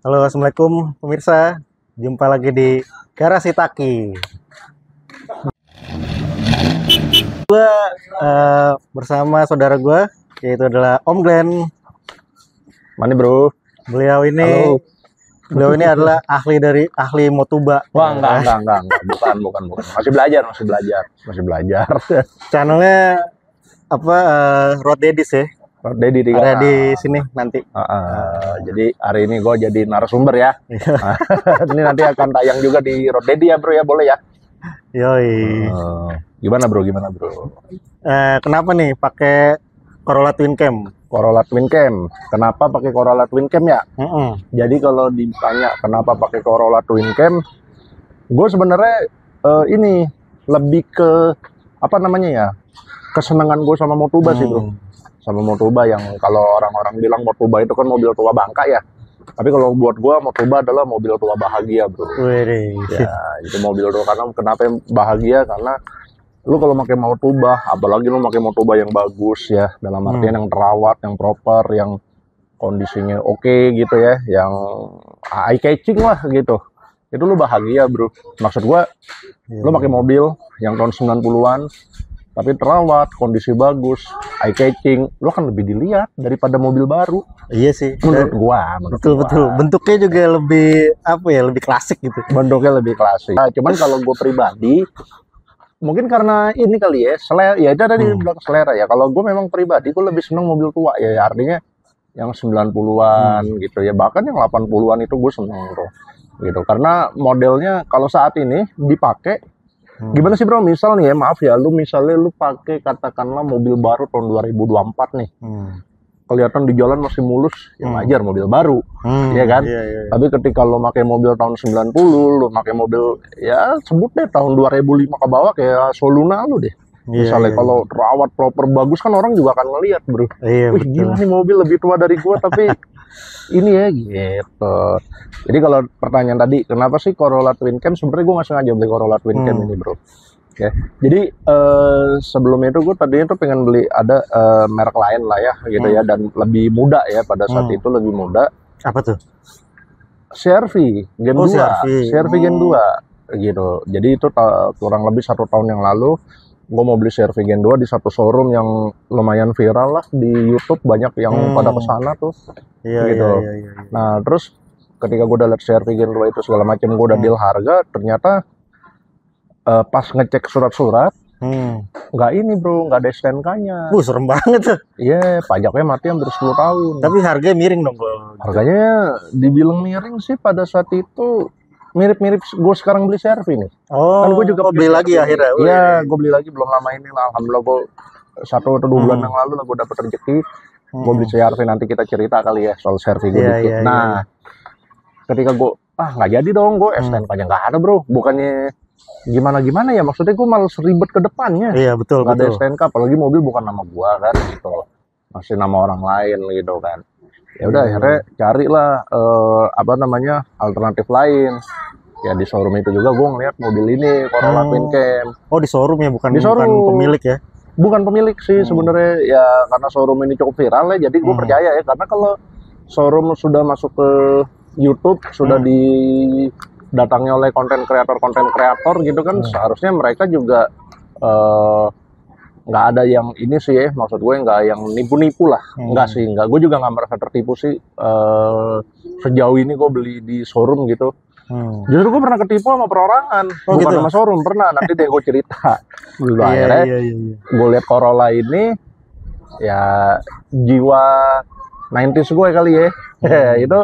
Halo, assalamualaikum pemirsa. Jumpa lagi di Garasi Taki. Gua bersama saudara gua, yaitu adalah Om Glenn. Mana bro? Beliau Halo. ini adalah ahli Motuba. Wah enggak, bukan. Masih belajar. Channelnya apa? Road Daddies ya. Dedi Ada di sini nanti. Jadi hari ini gue jadi narasumber ya. Ini nanti akan tayang juga di Road Dedi ya bro ya, boleh ya? Yoi. Gimana bro? Kenapa nih pakai Corolla Twin Cam? Corolla Twin Cam. Kenapa pakai Corolla Twin Cam ya? Jadi kalau ditanya kenapa pakai Corolla Twin Cam, gue sebenarnya ini lebih ke apa namanya ya? Kesenangan gue sama Motuba sih bro. Sama Motuba yang kalau orang-orang bilang Motuba itu kan mobil tua bangka ya. Tapi kalau buat gua Motuba adalah mobil tua bahagia, bro. Wih. Ya, itu mobil tua karena kenapa bahagia? Karena lu kalau pakai Motuba, apalagi lu pakai Motuba yang bagus ya, dalam artian yang terawat, yang proper, yang kondisinya oke gitu ya, yang eye catching lah gitu. Itu lu bahagia, bro. Maksud gua lu pakai mobil yang tahun 90-an tapi terawat, kondisi bagus, eye catching, lo kan lebih dilihat daripada mobil baru. Iya sih. Menurut gua. Betul. Bentuknya juga lebih apa ya? Lebih klasik gitu. Bentuknya lebih klasik. Nah, cuman kalau gue pribadi, mungkin karena ini kali ya, selera. Ya itu tadi bilang selera ya. Kalau gue memang pribadi, gue lebih seneng mobil tua ya. Artinya yang 90-an gitu ya. Bahkan yang 80-an itu gue seneng bro. Gitu. Karena modelnya kalau saat ini dipakai. Gimana sih bro, misal nih ya, maaf ya, misalnya lu pakai katakanlah mobil baru tahun 2024 nih, kelihatan di jalan masih mulus, ya wajar mobil baru, ya kan? Iya. Tapi ketika lu pakai mobil tahun 90, lu pakai mobil ya sebut deh tahun 2005 ke bawah kayak Soluna lu deh. Misalnya kalau terawat proper bagus kan orang juga akan ngeliat bro. Iya, wih gila nih mobil lebih tua dari gua tapi ini ya gitu. Jadi kalau pertanyaan tadi kenapa sih Corolla Twin Cam, sebenarnya gue nggak sengaja beli Corolla Twin Cam ini bro ya. Jadi sebelum itu gue tadinya tuh pengen beli ada merek lain lah ya gitu ya, dan lebih muda ya pada saat itu, lebih muda. Apa tuh? CR-V Gen 2 CR-V Gen 2 gitu. Jadi itu kurang lebih 1 tahun yang lalu gue mau beli CR-V Gen 2 di satu showroom yang lumayan viral lah di YouTube, banyak yang pada kesana tuh. Gitu. Iya. Nah terus ketika gue udah lihat CR-V Gen 2 itu segala macam, gue udah deal harga, ternyata pas ngecek surat-surat nggak ini bro, nggak ada STNK-nya. Serem banget tuh. Iya, pajaknya mati hampir 10 tahun. Tapi harganya miring dong bro. Harganya dibilang miring sih pada saat itu, mirip-mirip gue sekarang beli CR-V nih. Kan gue juga beli lagi akhirnya. Iya, gue beli lagi belum lama ini lah. Alhamdulillah gue 1 atau 2 bulan yang lalu lah gue dapet rezeki. Gue beli CR-V, nanti kita cerita kali ya soal CR-V gue dikit. Nah, ketika gue nggak jadi dong, gue STNK-nya nggak ada bro. Bukannya gimana ya, maksudnya gue malah ribet ke depannya. Iya betul. Nggak ada STNK, apalagi mobil bukan nama gue kan gitu, masih nama orang lain gitu kan. Ya udah akhirnya carilah apa namanya alternatif lain. Ya di showroom itu juga gue ngeliat mobil ini Corolla Twin Cam. Oh di showroom ya, bukan di showroom. Bukan pemilik ya? Bukan pemilik sih sebenarnya ya, karena showroom ini cukup viral ya, jadi gue percaya ya, karena kalau showroom sudah masuk ke YouTube, sudah didatangi oleh konten kreator gitu kan, seharusnya mereka juga nggak ada yang ini sih ya, maksud gue nggak yang nipu-nipu lah, nggak, gue juga nggak merasa tertipu sih sejauh ini gue beli di showroom gitu. Justru gue pernah ketipu sama perorangan, bukan gitu? Sama showroom pernah, nanti deh gue cerita. Akhirnya gue lihat Corolla ini, ya jiwa 90s gue kali ya, itu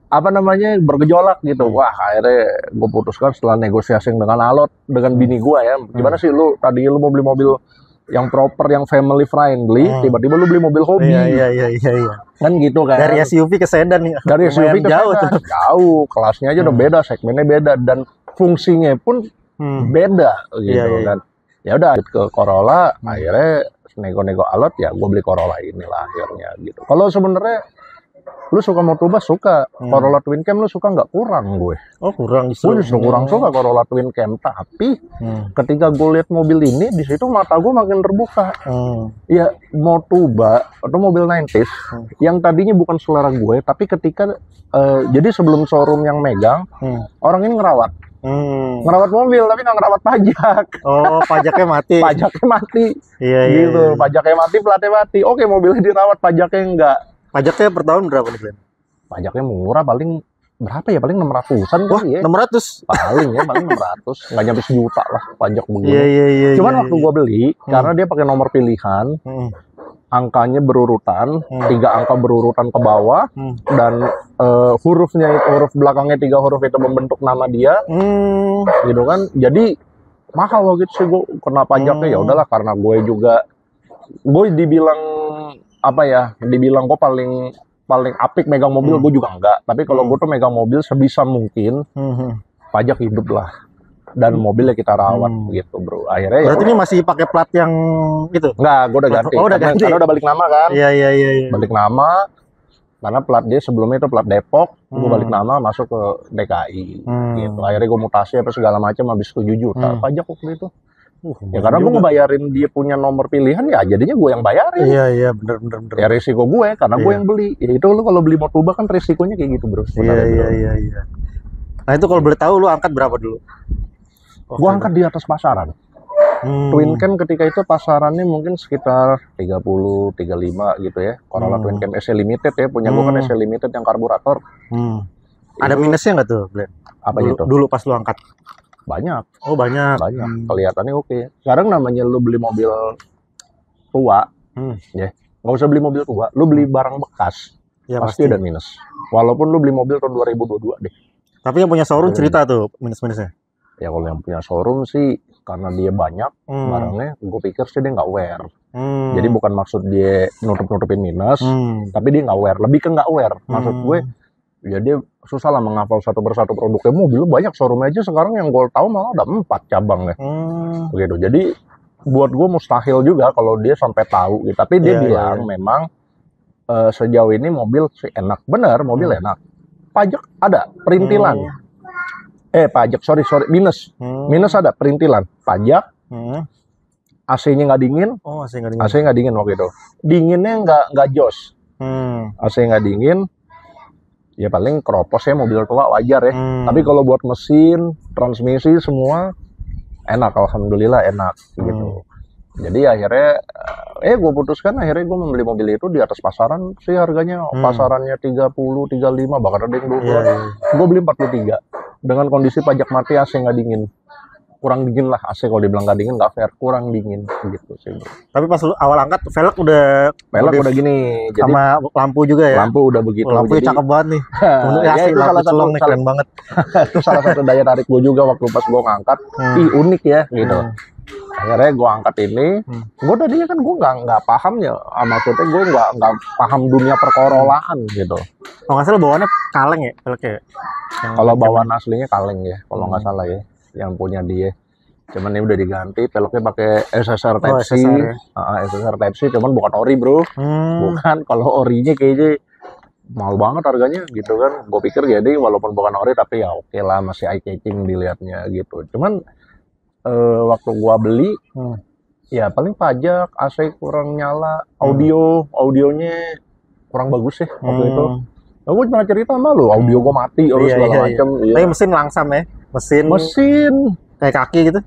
apa namanya bergejolak gitu. Wah akhirnya gue putuskan setelah negosiasi dengan Alot, dengan bini gue ya, gimana sih lu tadi lu mau beli mobil yang proper, yang family friendly, tiba-tiba lu beli mobil hobi. Iya. Kan gitu kan. Dari SUV ke sedan nih. Dari SUV ke jauh sedan. Jauh, kelasnya aja udah beda, segmennya beda, dan fungsinya pun beda gitu kan. Ya udah ke Corolla, akhirnya nego-nego Alot ya gue beli Corolla inilah akhirnya gitu. Kalau sebenarnya Lu suka Motoba? Suka. Corolla Twin Cam lu suka nggak? Kurang gue. Oh, kurang Gue justru kurang suka Corolla Twin Cam. Tapi ketika gue lihat mobil ini, di situ mata gue makin terbuka. Ya, Motoba atau mobil 90s yang tadinya bukan selera gue, tapi ketika jadi sebelum showroom yang megang, orang ini ngerawat. Ngerawat mobil tapi nggak ngerawat pajak. Oh, pajaknya mati. Pajaknya mati. Iya, Gitu. Pajaknya mati, platnya mati. Oke, mobilnya dirawat, pajaknya enggak. Pajaknya per tahun berapa nih, Glenn? Pajaknya murah, paling berapa ya? Paling 600-an Wah, kali ya. 600. Paling ya, paling 600. Nggak nyampe sejuta lah pajak begini. Iya. Cuman waktu gua beli, karena dia pakai nomor pilihan, angkanya berurutan, 3 angka berurutan ke bawah, dan hurufnya itu, huruf belakangnya 3 huruf itu membentuk nama dia, gitu kan. Jadi mahal gitu sih gua kena pajaknya. Ya udahlah, karena gue dibilang apa ya, dibilang gue paling apik megang mobil, gue juga enggak. Tapi kalau gue tuh megang mobil sebisa mungkin pajak hidup lah, dan mobilnya kita rawat gitu, bro. Akhirnya berarti ini masih pakai plat yang itu? Enggak, gue udah ganti. Oh, udah ganti. Karena udah balik nama kan. Iya. Balik nama, karena plat dia sebelumnya itu plat Depok, gue balik nama masuk ke DKI gitu. Akhirnya gue mutasi apa segala macam, habis 7 juta pajak waktu itu. Ya karena gue ngebayarin dia punya nomor pilihan, ya jadinya gue yang bayarin. Iya, bener. Ya risiko gue, karena gue yang beli. Ya itu lu kalau beli Motoba kan risikonya kayak gitu, bro. Iya. Nah itu kalau boleh tahu lu angkat berapa dulu? Gue angkat di atas pasaran. Twin Cam ketika itu pasarannya mungkin sekitar 30, 35 gitu ya. Corolla Twin Cam SE Limited ya, punya gue kan SE Limited yang karburator. Ada minusnya nggak tuh, Glenn? Apa itu? Dulu pas lu angkat? Banyak. Oh, banyak. Kelihatannya oke. Sekarang namanya lu beli mobil tua, ya nggak usah beli mobil tua, lu beli barang bekas, ya, pasti ada minus. Walaupun lu beli mobil tahun 2022 deh. Tapi yang punya showroom cerita tuh minus-minusnya. Ya kalau yang punya showroom sih, karena dia banyak barangnya, gue pikir sih dia nggak aware. Jadi bukan maksud dia nutup-nutupin minus, tapi dia nggak aware. Lebih ke nggak aware. Maksud gue, ya dia susah lah menghafal satu persatu produknya. Mobil banyak showroom aja sekarang yang gue tahu malah ada 4 cabang ya. Begitu. Jadi buat gue mustahil juga kalau dia sampai tahu gitu. Tapi dia bilang memang sejauh ini mobil sih enak. Bener, mobil enak. Pajak ada, perintilan. Minus. Minus ada, perintilan. Pajak. AC-nya nggak dingin. Oh, AC nggak dingin. AC nggak dingin waktu itu. Dinginnya nggak jos. AC nggak dingin. Ya paling keropos ya, mobil tua wajar ya. Tapi kalau buat mesin, transmisi semua enak, alhamdulillah enak gitu. Jadi akhirnya gue putuskan, akhirnya gue membeli mobil itu di atas pasaran sih harganya. Pasarannya 30, 35, bahkan ada yang 20. Gue beli 43 dengan kondisi pajak mati, AC nggak dingin. Kurang dingin lah AC, kalau dibilang nggak dingin nggak fair, kurang dingin gitu sih, bro. Tapi pas lu awal angkat velg udah gini, jadi sama lampu juga ya. Lampu udah begitu. Lampunya jadi, cakep banget nih. Ya, itu salah satu nih, keren banget. Itu salah satu daya tarik gue juga waktu pas gue ngangkat. Ih, unik ya gitu. Akhirnya gue angkat ini, gue tadinya kan gue nggak paham ya, maksudnya gue nggak paham dunia perkorolaan gitu. Kalau nggak salah bawaannya kaleng ya, velgnya. Kalau bawaan aslinya kaleng ya, kalau nggak salah ya, yang punya dia. Cuman ini udah diganti, velgnya pakai SSR Type-C, SSR Type-C, cuman bukan ori, bro. Bukan, kalau orinya kayaknya mahal banget harganya gitu kan. Gue pikir jadi walaupun bukan ori tapi ya oke lah, masih eye catching dilihatnya gitu. Cuman waktu gua beli ya paling pajak, AC kurang nyala, audionya kurang bagus ya waktu itu. Gue cuma cerita sama lu, audio gua mati segala macam. Tapi mesin langsam ya, mesin kayak kaki gitu.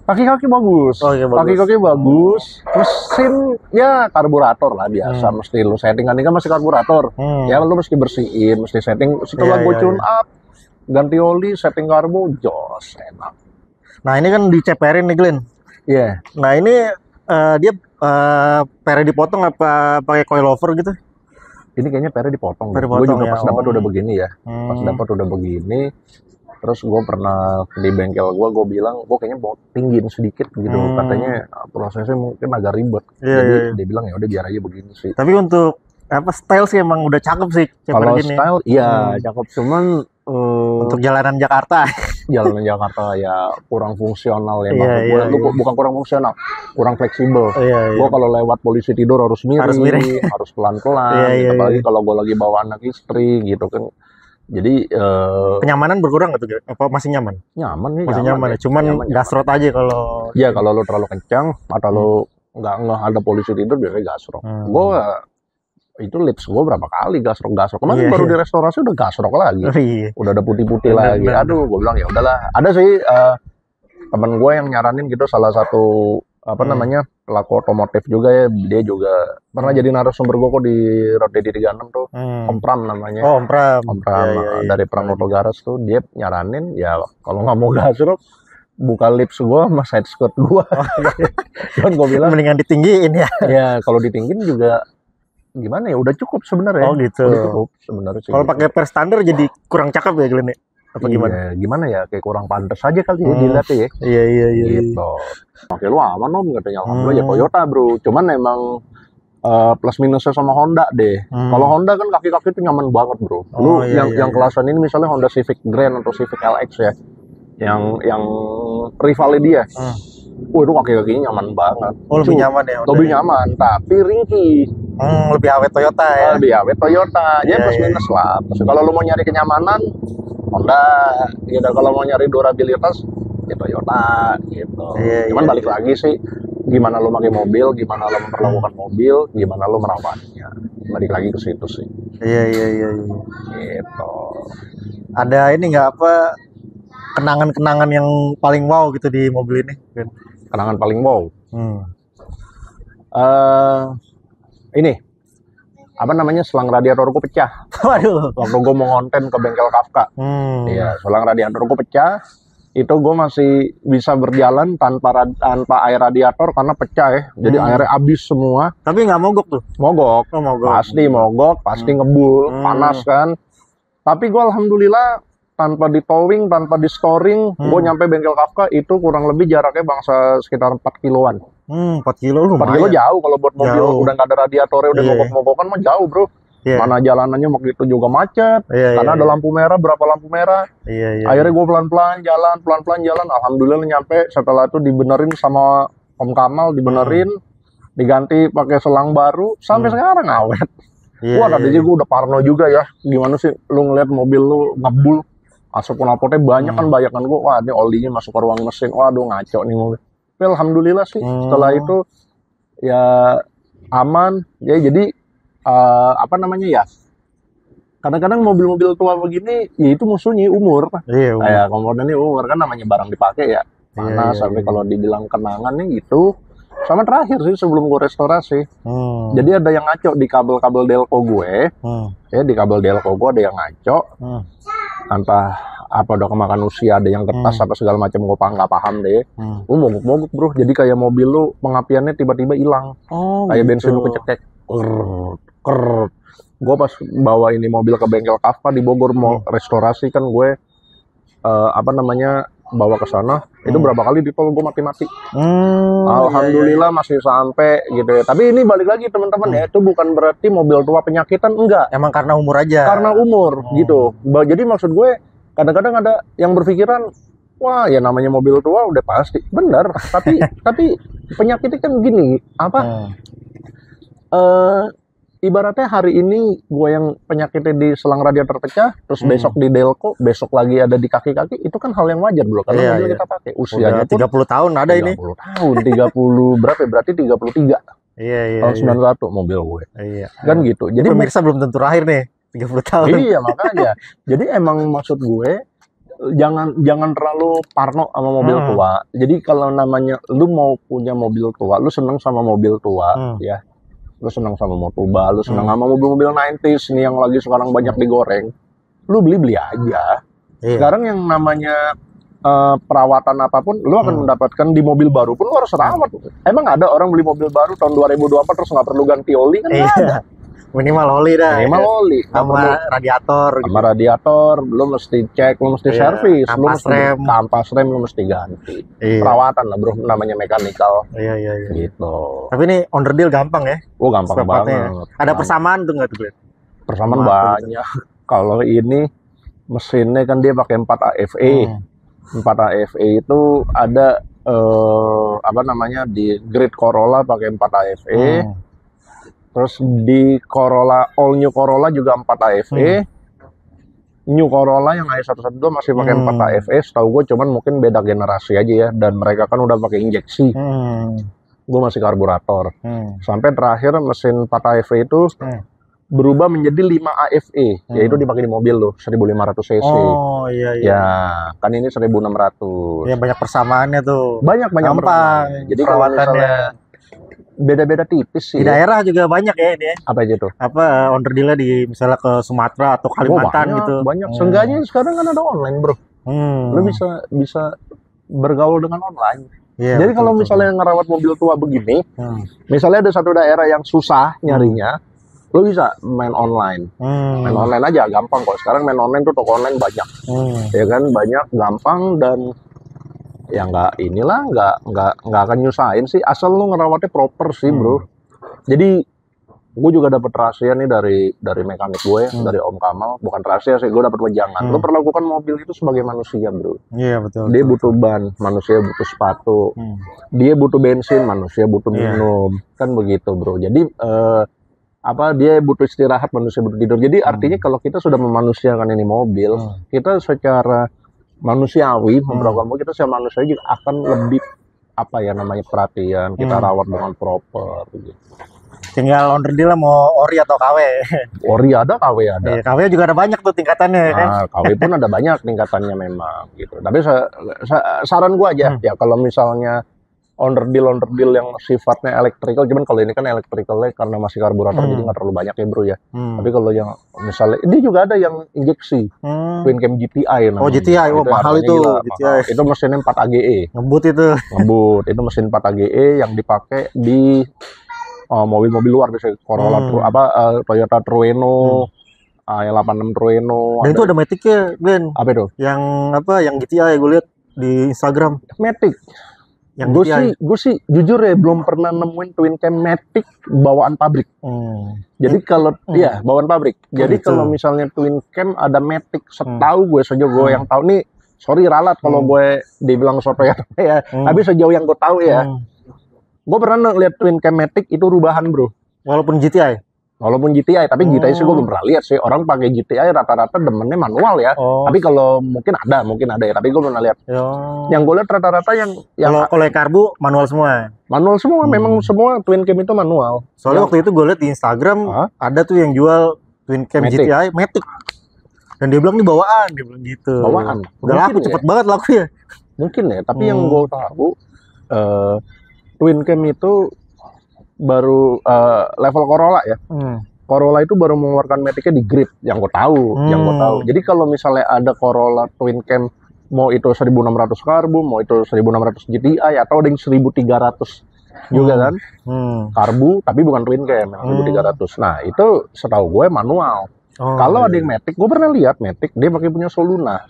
Kaki-kaki bagus. Kaki-kaki bagus. Mesin ya karburator lah biasa, mesti lu setting kan masih karburator. Ya lu mesti bersihin, mesti setting. Setelah gue tune up, ganti oli, setting karbo, jos, enak. Nah ini kan diceperin nih, Glenn. Iya. Nah ini dia pere dipotong apa pakai coilover gitu? Ini kayaknya pere dipotong. Gue juga pas dapat udah begini ya. Pas dapat udah begini. Terus gue pernah di bengkel gue bilang gue kayaknya mau tinggiin sedikit gitu. Katanya prosesnya mungkin agak ribet. Jadi dia bilang ya udah biar aja begini sih. Tapi untuk apa style sih emang udah cakep sih. Kalau style iya cakep, cuman untuk jalanan Jakarta jalanan Jakarta ya kurang fungsional ya Iya, maksud gue. iya, Lu iya. bukan kurang fungsional, kurang fleksibel. Iya, iya. Gue kalau lewat polisi tidur harus Harus miring, miring. harus pelan-pelan. Iya, Gitu. iya, Apalagi iya. kalau gue lagi bawa anak istri gitu kan. Jadi Kenyamanan berkurang nggak tuh? Apa masih nyaman? nyaman nih, Masih nyaman ya. Cuman Nyaman. gasrot aja kalau. Ya kalau lu terlalu kencang atau lu nggak ada polisi tidur biasanya gasrok. Gue itu lips gue berapa kali gasrok. Kemarin Iya, baru iya. di restorasi udah gasrok lagi. Oh, iya. Udah ada putih-putih Bener, lagi. bener. Aduh, gue bilang ya udahlah. Ada sih temen gue yang nyaranin gitu, salah satu namanya pelaku otomotif juga ya. Dia juga pernah jadi narasumber gue kok di Road Daddy 36 tuh. Om Pram namanya. Oh, Om Pram. Om Pram Iya, iya, iya. dari Pram Moto Garage tuh, dia nyaranin ya kalau nggak mau gasrok buka lips gue sama side skirt gue. Cuman gue bilang Mendingan ditinggiin ya. ya kalau ditinggin juga gimana ya, udah cukup sebenarnya. Oh, gitu. Udah cukup sebenarnya sih. Kalau pakai per standar jadi kurang cakep ya Glenn ya? Apa gimana? Iya, gimana ya, kayak kurang pantas aja kali ya dilihat ya. Iya, iya, iya. Gitu. Oke, lu aman om katanya. Alhamdulillah ya Toyota bro. Cuman emang plus minusnya sama Honda deh. Kalau Honda kan kaki-kaki itu nyaman banget bro. Lu iya, yang kelasan ini misalnya Honda Civic Grand atau Civic LX ya, yang rivalnya dia. Itu kaki-kakinya nyaman banget. Oh, lebih nyaman ya? Lebih nyaman, tapi ringkih. Lebih awet Toyota ya? Lebih awet Toyota. Jadi Iya, plus iya. minus lah. Kalau lu mau nyari kenyamanan, Honda. Gitu. Kalau mau nyari durabilitas, ya Toyota. Gitu. Iya, Cuman iya, balik lagi sih, gimana lu pakai mobil, gimana lu memperlakukan mobil, gimana lu merawatnya. Balik lagi ke situ sih. Iya, iya, iya. Gitu. Ada ini nggak apa kenangan-kenangan yang paling wow gitu di mobil ini? Glenn? Kenangan paling wow. Ini apa namanya, selang radiatorku pecah. Waduh. Waktu gue mau ngonten ke bengkel Kafka. Iya, selang radiatorku pecah. Itu gue masih bisa berjalan tanpa air radiator karena pecah ya. Jadi airnya habis semua. Tapi nggak mogok tuh? Mogok. Oh, mogok. Pasti mogok, pasti ngebul, panas kan. Tapi gue alhamdulillah tanpa di towing, tanpa di storing, gue nyampe bengkel Kafka itu kurang lebih jaraknya bangsa sekitar 4 kiloan. 4 kilo lu 4 kilo jauh kalau buat mobil Jauh. udah nggak ada radiatornya, udah Iya. mogok-mogokan mah jauh bro. Iya. Mana jalanannya waktu itu juga macet, Iya, karena iya, ada lampu merah, berapa lampu merah. Iya, iya. Akhirnya gue pelan-pelan jalan. Alhamdulillah nyampe, setelah itu dibenerin sama Om Kamal, dibenerin, diganti pakai selang baru, sampai sekarang awet. Iya, Wah, iya, tadinya gue udah parno juga ya. Gimana sih lu ngeliat mobil lu ngebul, asap knalpotnya banyak kan, bayakan gue. Wah, ini olinya masuk ke ruang mesin. Waduh, ngaco nih mobil. Tapi alhamdulillah sih, setelah itu ya aman. Ya jadi apa namanya ya? Kadang-kadang mobil-mobil tua begini, ya itu musuhnya umur. Iya, Kayak komponennya umur kan, namanya barang dipakai ya. Mana Iya, sampai kalau dibilang kenangan nih gitu. Sama terakhir sih sebelum gue restorasi. Jadi ada yang ngaco di kabel-kabel delco gue. Ya di kabel delco gue ada yang ngaco. Entah apa udah kemakan usia, ada yang kertas apa segala macam, gue nggak paham deh. Gue mogok-mogok bro. Jadi kayak mobil lu pengapiannya tiba-tiba hilang. Oh, Kayak gitu. bensin lu kecekek. Gue pas bawa ini mobil ke bengkel Kafka di Bogor mau restorasi kan, gue apa namanya bawa ke sana. Itu berapa kali di tol gue mati-mati. Alhamdulillah masih sampai gitu ya. Tapi ini balik lagi teman-teman ya, itu bukan berarti mobil tua penyakitan, enggak. Emang karena umur aja. Karena umur gitu. Jadi maksud gue kadang-kadang ada yang berpikiran, wah ya namanya mobil tua udah pasti bener. Tapi penyakitnya kan gini, apa? Ibaratnya hari ini gue yang penyakitnya di selang radiator pecah, terus besok di delco, besok lagi ada di kaki-kaki, itu kan hal yang wajar bro, karena Iya, mobil iya. kita pakai. Usianya Udah 30 tahun ada ini. 30 tahun, 30 berapa ya? Berarti 33 Iya, iya. tahun 91 mobil gue. Iya. Kan gitu. Jadi Pemirsa belum tentu terakhir nih, 30 tahun. iya makanya. Jadi emang maksud gue jangan terlalu parno sama mobil tua. Jadi kalau namanya lu mau punya mobil tua, lu seneng sama mobil tua ya. Lu senang sama Motuba, lu senang sama mobil-mobil 90s nih yang lagi sekarang banyak digoreng, lu beli aja. Iya. Sekarang yang namanya perawatan apapun, lu akan mendapatkan di mobil baru pun lu harus rawat. Emang ada orang beli mobil baru tahun 2024 terus nggak perlu ganti oli kan? Nggak ada. Minimal oli dah. Minimal oli, Sama radiator. sama radiator, lu mesti cek, lu mesti Iya, servis, lu kampas mesti rem. kampas rem, lu mesti ganti. Iya. Perawatan lah bro, namanya mekanikal Iya, iya, iya. gitu. Tapi ini on the deal gampang ya. Oh gampang spare partnya ya. banget. Ada persamaan tuh nggak tuh, Glenn? Persamaan Sama apa banyak. Kalau ini mesinnya kan dia pakai 4 AFE. 4 AFE itu ada apa namanya di Grid Corolla pakai 4 AFE. Terus di Corolla All New Corolla juga 4 AFE. New Corolla yang i112 masih pakai 4 AFE. Setahu gue cuman mungkin beda generasi aja ya, dan mereka kan udah pakai injeksi. Gue masih karburator. Sampai terakhir mesin 4 AFE itu berubah menjadi 5 AFE, yaitu dipakai di mobil loh, 1500 cc. Oh iya. Ya, kan ini 1600. Ya banyak persamaannya tuh. Banyak Gampang. persamaannya. Jadi kalau misalnya beda-beda tipis sih. Di daerah juga banyak ya ini. Apa aja tuh? Apa onderdilnya di misalnya ke Sumatera atau Kalimantan banyak, gitu. Banyak. Seenggaknya sekarang kan ada online, bro. Lu bisa bergaul dengan online. Iya, jadi kalau misalnya ngerawat mobil tua begini, misalnya ada satu daerah yang susah nyarinya, lo bisa main online. Main online aja gampang kok. Sekarang main online tuh toko online banyak. Ya kan, banyak, gampang, dan ya nggak akan nyusahin sih, asal lo ngerawatnya proper sih, bro. Jadi gue juga dapat rahasia nih dari mekanik gue, dari Om Kamal. Bukan rahasia sih, gue dapat wejangan. Lo perlakukan mobil itu sebagai manusia, bro. Iya, betul. Dia butuh ban, manusia butuh sepatu. Dia butuh bensin, manusia butuh minum. Kan begitu, bro. Jadi dia butuh istirahat, manusia butuh tidur. Jadi artinya kalau kita sudah memanusiakan ini mobil, kita secara manusiawi memperlakukan mobil, kita secara manusia juga akan lebih perhatian, kita rawat dengan proper gitu. Tinggal onderdil lah mau ori atau KW. Ori ada, KW ada. Iya, KW juga ada banyak tuh tingkatannya kan. KW pun ada banyak tingkatannya memang gitu. Tapi saran gua aja ya, kalau misalnya onderdil yang sifatnya elektrikal, cuman kalau ini kan elektrikalnya karena masih karburator jadi nggak terlalu banyak ya, bro ya. Tapi kalau yang misalnya ini juga ada yang injeksi, Twin Cam GTI namanya. Oh, GTI, mahal itu. GTI. Itu mesinnya 4 AGE. Ngebut itu. Itu mesin 4 AGE yang dipakai di mobil-mobil luar, biasanya Corolla, Toyota Trueno, Y86 Trueno. Dan itu ada Matic-nya, Glenn. Apa itu? Yang GTI gue lihat di Instagram. Matic. Yang gue sih jujur ya belum pernah nemuin Twin Cam Matic bawaan pabrik. Jadi kalau bawaan pabrik. Jadi kalau misalnya Twin Cam ada Matic, setahu gue yang tahu nih, sorry ralat kalau gue dibilang soto ya. Tapi sejauh yang gue tahu ya, gue pernah lihat Twin Cam Matic itu rubahan, bro. Walaupun GTI, tapi GTI sih gue belum pernah lihat sih. Orang pakai GTI rata-rata demennya manual ya. Tapi kalau mungkin ada ya. Tapi gue belum pernah lihat. Yang gue lihat rata-rata yang kalau karbu manual semua. Manual semua, memang semua Twin Cam itu manual. Soalnya waktu itu gue lihat di Instagram ada tuh yang jual Twin Cam Matic. GTI Matic. Dan dia bilang ini bawaan, dia bilang gitu. Bawaan. Udah laku cepet banget laku ya. Mungkin ya. Tapi yang gue tahu Twin Cam itu baru level Corolla ya. Corolla itu baru mengeluarkan Matic-nya di Grid, yang gue tahu. Jadi kalau misalnya ada Corolla Twin Cam, mau itu 1600 karbu, mau itu 1600 GTI, atau ada yang 1300 juga kan, karbu, tapi bukan Twin Cam, yang 1300. Nah itu setahu gue manual. Kalau ada yang Matic, gue pernah lihat Matic, dia pakai punya Soluna.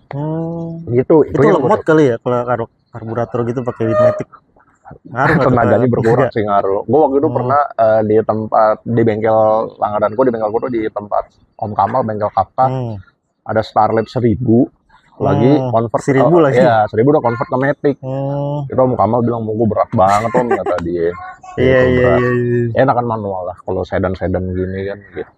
Gitu. Itu lemot kali ya kalau karburator gitu pakai Matic. Tenaganya berkurang sih, ngaruh. Gue waktu itu pernah di bengkel langgananku, di bengkel foto di tempat Om Kamal, bengkel Kafka, ada Starlet 1000 lagi convert 1000 lagi. Ya, 1000 udah convert ke Matic. Itu Om Kamal bilang, mau gue berat banget Om, kata dia. Iya. Enakan manual lah kalau sedan gini kan gitu.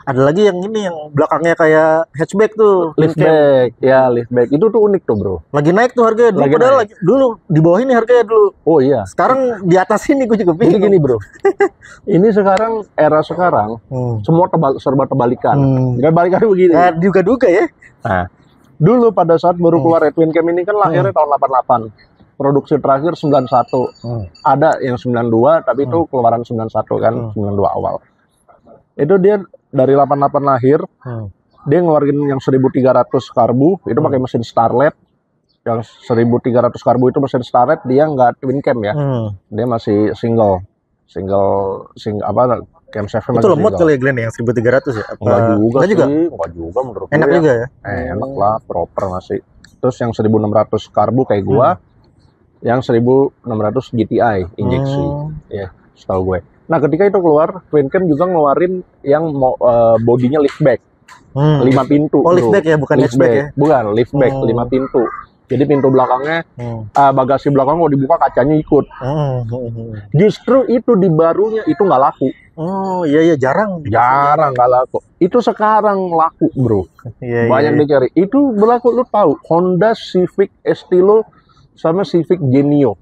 Ada lagi yang ini yang belakangnya kayak hatchback tuh, liftback. Ya, liftback itu tuh unik tuh, bro. Lagi naik tuh harganya dulu, padahal dulu di bawah ini harganya dulu. Oh iya. Sekarang di atas ini gue juga bingung. Gini, bro. Ini sekarang era sekarang semua serba terbalikan. Balikan begini. Ya, duga-duga ya. Nah, dulu pada saat baru keluar Twin Cam ini kan lahirnya tahun 88. Produksi terakhir 91. Ada yang 92, tapi itu keluaran 91 kan, 92 awal. Itu dia dari 88 lahir, dia ngeluarin yang 1300 karbu, itu pakai mesin Starlet. Yang 1300 karbu itu mesin Starlet, dia nggak Twin Cam ya. Dia masih single cam safe. Itu lemot kali ya Glenn, yang 1300 ya? Enggak juga menurut gue. Enak juga ya? Enak lah, proper masih. Terus yang 1600 karbu kayak gua, yang 1600 GTI injeksi. Ya, setahu gue. Nah, ketika itu keluar, Twin Cam juga ngeluarin yang bodinya liftback. 5 pintu. Oh, liftback ya, bukan hatchback ya? Bukan, liftback 5 pintu. Jadi pintu belakangnya, bagasi belakang mau dibuka kacanya ikut. Justru itu di barunya itu nggak laku. Oh iya jarang. Jarang nggak laku. Itu sekarang laku bro. Banyak dicari. Itu berlaku, lu tahu Honda Civic Estilo sama Civic Genio.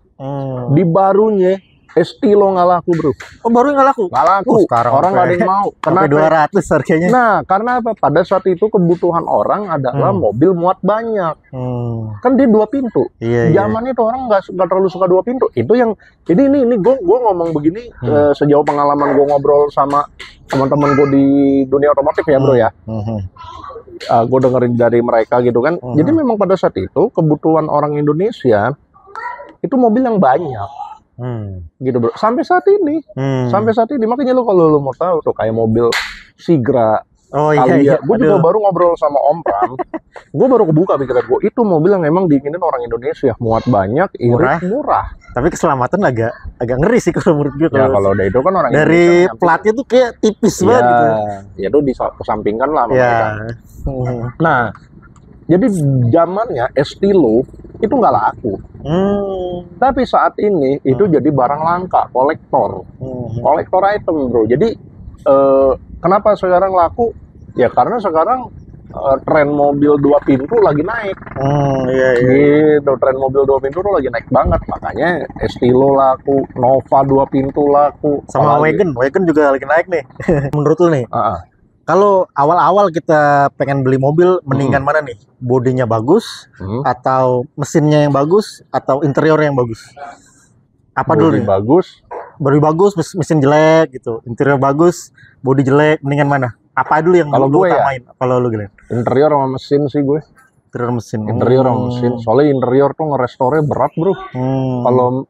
Di barunya Estilo nggak laku bro. Oh baru nggak laku? Nggak laku. Sekarang orang nggak ada yang mau. Kenapa? 200 harganya. Nah karena apa? Pada saat itu kebutuhan orang adalah mobil muat banyak. Kan dia 2 pintu. Zaman itu orang nggak terlalu suka 2 pintu. Itu yang ini gue ngomong begini sejauh pengalaman gue ngobrol sama teman-teman gue di dunia otomotif ya bro ya. Gue dengerin dari mereka gitu kan. Jadi memang pada saat itu kebutuhan orang Indonesia itu mobil yang banyak. Gitu bro, sampai saat ini makanya lo kalau lo mau tahu tuh kayak mobil Sigra, gue juga baru ngobrol sama Om Pram, gue baru kebuka pikiran gue, itu mobil yang memang diinginin orang Indonesia, muat banyak, irit, murah. Tapi keselamatan agak ngeri sih kalau menurut gue. Ya kalau udah itu kan orang dari Indonesia platnya tuh kayak tipis banget gitu. Ya itu disampingkan lah mereka. Nah jadi zamannya Estilo itu nggak laku. Tapi saat ini itu jadi barang langka, kolektor item bro. Jadi kenapa sekarang laku? Ya karena sekarang tren mobil 2 pintu lagi naik. Gitu, tren mobil 2 pintu tuh lagi naik banget. Makanya Estilo laku, Nova 2 pintu laku. Sama Wagon juga lagi naik nih. Menurut lu nih? Kalau awal-awal kita pengen beli mobil, mendingan mana nih? Bodinya bagus, atau mesinnya yang bagus, atau interiornya yang bagus? Apa dulu nih? Bodi bagus, mesin jelek gitu. Interior bagus, bodi jelek, mendingan mana? Apa dulu yang kalau gue utamain? Kalau lu gila? Interior sama mesin sih gue. Interior sama mesin. Soalnya interior tuh ngerestore berat bro.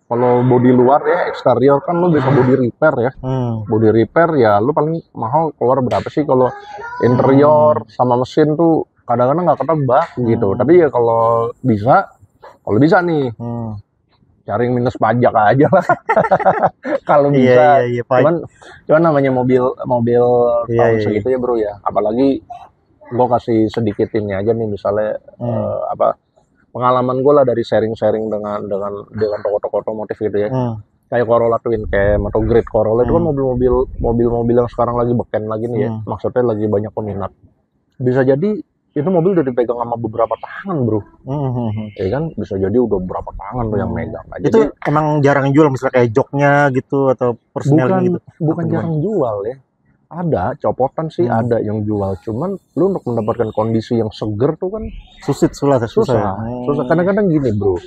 Kalau bodi luar ya, eksterior kan lu bisa bodi repair ya. Bodi repair ya lu paling mahal keluar berapa sih? Kalau interior sama mesin tuh kadang-kadang nggak ketebak gitu. Tapi ya kalau bisa nih, cari minus pajak aja lah. Kalau bisa. Cuman namanya mobil tahun segitu ya bro ya. Apalagi gue kasih sedikit ini aja nih misalnya pengalaman gue lah dari sharing dengan toko-toko otomotif gitu ya. Kayak Corolla Twin Cam atau Great Corolla itu kan mobil yang sekarang lagi beken lagi nih ya. Maksudnya lagi banyak peminat. Bisa jadi itu mobil udah dipegang sama beberapa tangan bro. Ya kan bisa jadi udah beberapa tangan tuh yang megang. Nah, itu jadi, emang jarang jual misalnya kayak joknya gitu atau persnelnya gitu. Bukan jarang jual ya. Ada copotan sih, ada yang jual, cuman lu untuk mendapatkan kondisi yang seger tuh kan susah. Kadang-kadang gini bro,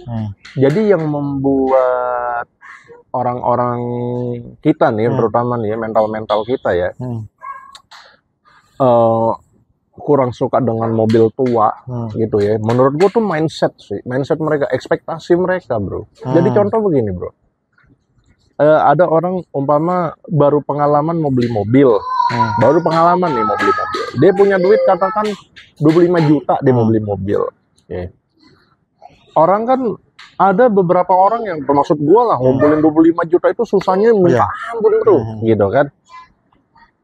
jadi yang membuat orang-orang kita nih, terutama nih mental kita ya, kurang suka dengan mobil tua gitu ya. Menurut gua tuh mindset mereka, ekspektasi mereka bro. Jadi contoh begini bro. Ada orang umpama baru pengalaman mau beli mobil, dia punya duit katakan 25 juta dia mau beli mobil. Orang kan ada beberapa orang yang termasuk gua lah ngumpulin 25 juta itu susahnya minta ampun bro, gitu kan.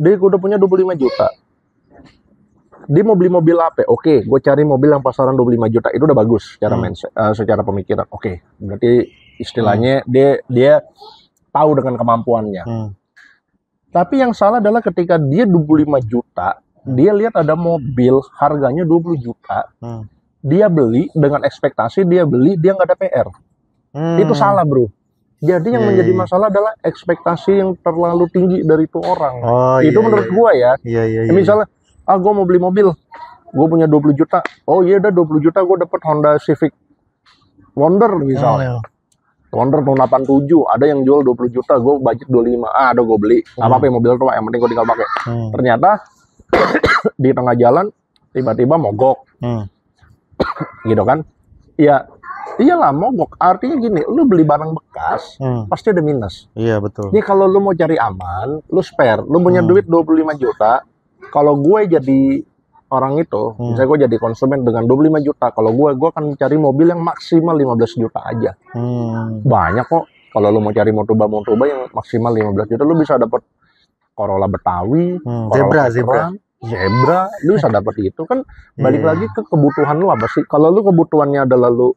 Dia udah punya 25 juta. Dia mau beli mobil apa? Oke, gue cari mobil yang pasaran 25 juta itu udah bagus secara mindset, secara pemikiran. Oke, berarti istilahnya dia tahu dengan kemampuannya. Tapi yang salah adalah ketika dia 25 juta, dia lihat ada mobil harganya 20 juta, dia beli dengan ekspektasi dia nggak ada PR. Itu salah bro. Jadi yang menjadi masalah adalah ekspektasi yang terlalu tinggi dari itu orang. Itu menurut gua ya. Misalnya, gua mau beli mobil, gua punya 20 juta. Oh iya udah 20 juta gua dapat Honda Civic Wonder misalnya. Wonder tahun 87, ada yang jual 20 juta, gue budget 25, ada gue beli, nggak apa-apa ya mobil tua, yang penting gue tinggal pakai. Ternyata di tengah jalan tiba-tiba mogok, gitu kan? Ya, iyalah mogok. Artinya gini, lu beli barang bekas, pasti ada minus. Iya betul. Jadi kalau lu mau cari aman, lu spare, lu punya duit 25 juta, kalau gue jadi orang itu, misalnya gue jadi konsumen dengan 25 juta, kalau gue akan cari mobil yang maksimal 15 juta aja. Banyak kok, kalau lu mau cari motoba yang maksimal 15 juta, lu bisa dapat Corolla Betawi, Zebra, lu bisa dapat itu kan. Balik lagi ke kebutuhan lu apa sih? Kalau lu kebutuhannya adalah lu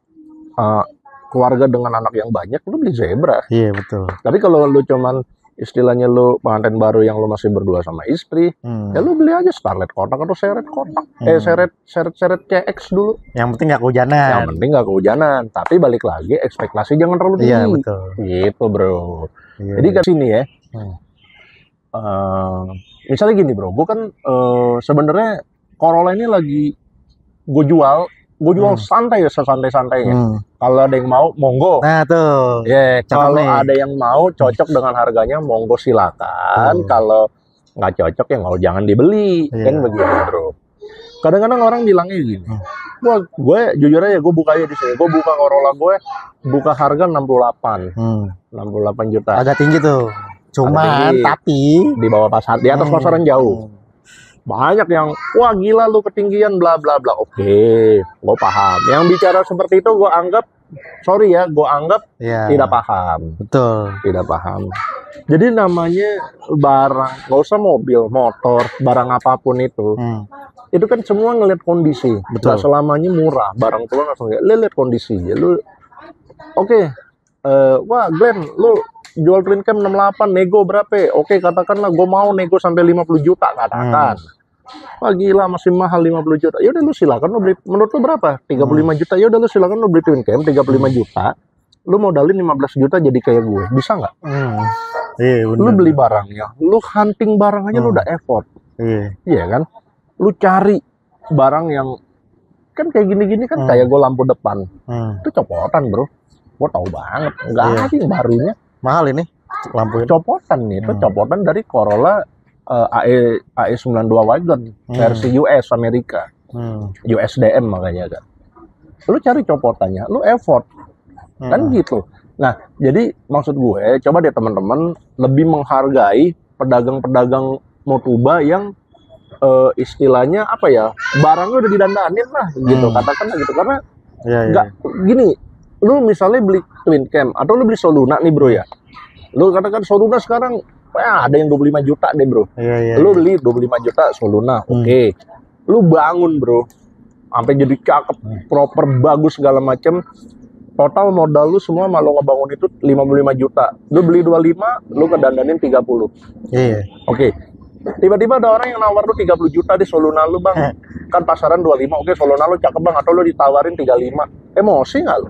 keluarga dengan anak yang banyak, lu beli Zebra. Iya betul. Tapi kalau lu cuman istilahnya lu pengantin baru yang lu masih berdua sama istri, ya lu beli aja Starlet kotak atau Seret kotak. Seret CX dulu. Yang penting nggak kehujanan. Yang penting nggak kehujanan. Tapi balik lagi ekspektasi jangan terlalu tinggi. Iya betul. Gitu bro. Iya, jadi ke sini ya. Misalnya gini bro, gue kan sebenarnya Corolla ini lagi gue jual santai ya, sesantai-santainya. Kalau ada yang mau, monggo. Nah tuh. Kalau ada yang mau cocok dengan harganya, monggo silakan. Kalau nggak cocok ya nggak, jangan dibeli. Kan begitu bro. Kadang-kadang orang bilangnya gini, wah gue jujur aja, gue buka aja di sini. Gue buka Corolla gue, buka harga 68 juta. Agak tinggi tuh. Cuman tapi di bawah pasar, di atas pasaran jauh. Banyak yang wah gila lu ketinggian bla bla bla. Oke, gue paham. Yang bicara seperti itu gue anggap tidak paham. Betul. Tidak paham. Jadi namanya barang, nggak usah mobil, motor, barang apapun itu. Itu kan semua ngeliat kondisi. Betul. Nggak selamanya murah. Barang tuh langsung lihat kondisinya. Lu wah Glenn, lu jual twin cam 68, nego berapa? Oke, katakanlah gue mau nego sampai 50 juta, katakan. Wah gila, masih mahal 50 juta. Ya udah lu silakan lu beli, menurut lu berapa? 35 juta. Ya udah lu silakan lu beli twin cam 35 juta. Lu modalin 15 juta jadi kayak gue. Bisa nggak? Lu beli barangnya, lu hunting barang aja lu udah effort. Iya kan? Lu cari barang yang kan kayak gini-gini kan kayak gue lampu depan. Itu copotan, bro. Gue tahu banget. Enggak ada yang barunya. Mahal ini lampunya. Copotan nih, itu copotan dari Corolla AE92 Wagon versi US Amerika. USDM makanya kan. Lu cari copotannya, lu effort. Kan gitu. Nah, jadi maksud gue, coba deh teman-teman lebih menghargai pedagang-pedagang motoba yang istilahnya apa ya, barangnya udah didandanin lah gitu, katakanlah gitu. Karena nggak gini, lu misalnya beli twin cam atau lu beli Soluna nih bro ya, lu katakan Soluna sekarang ada yang 25 juta deh bro. Lu beli 25 juta Soluna, oke. Lu bangun bro, sampai jadi cakep, proper, bagus segala macem. Total modal lu semua malu ngebangun itu 55 juta. Lu beli 25, lu kedandanin 30. Oke. Tiba-tiba ada orang yang nawar lu 30 juta di Soluna lu bang. Kan pasaran 25, oke Soluna lu cakep bang, atau lu ditawarin 35. Emosi nggak lu?